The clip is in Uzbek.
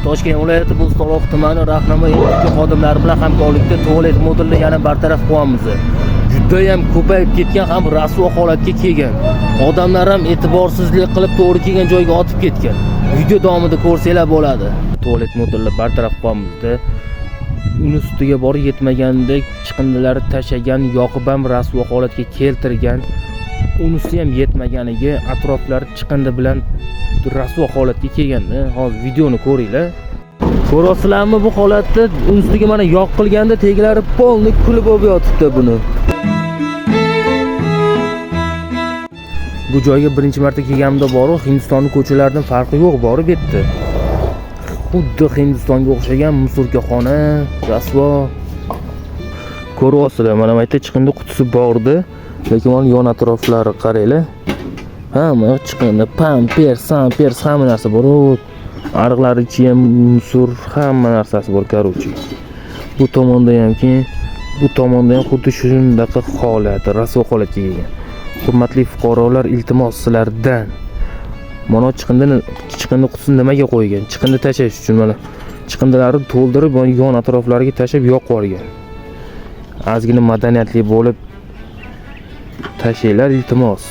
Toshkent viloyati Bo'stonliq tumani Rahnamo MTQ xodimlari bilan hamkorlikda tualet modulini yana bartaraf qilyapmiz. Juda ham ko'payib ketgan, ham rasvo holatga kelgan. Odamlar ham e'tiborsizlik qilib to'g'ri kelgan joyga otib ketgan. Video davomida ko'rsanglar bo'ladi. Tualet modulini bartaraf qilyapmiz. Uni ustiga borib yetmagandek chiqindilarni tashagan, yoqib ham rasvo holatga keltirgan. Unisi ham yetmaganiga atroflari chiqindi bilan rasvo holatga kelganda, hozir videoni ko'ringlar. Ko'rasizlarmi bu holatda ustiga mana yoq qilganda teglari polni kulib bo'lib yotibdi buni. Bu joyga birinchi marta kelganimda boru Hindistonning ko'chalaridan farqi yo'q, borib yetdi. Xuddi Hindistonga o'xshagan musulkaxona, rasvo. Ko'ryapsizlar, mana bu yerda chiqindi qutisi bordi, lekin mana yon atroflari qaranglar. Hamma chiqindi, pampers, sampers, hamma narsa bor. Ariqlar ichi ham musor, hamma narsasi bor, qarovchi. Bu tomonda ham xuddi shunday holat, rasvo holatga kelgan. Hurmatli fuqarolar, iltimos sizlardan mana chiqindi qutisini nimaga qo'ygan? Chiqindi tashash uchun mana chiqindilarni to'ldirib, yon atroflariga tashab yo'q qo'ygan. Ozgina madaniyatli bo'lib tashaylar, iltimos.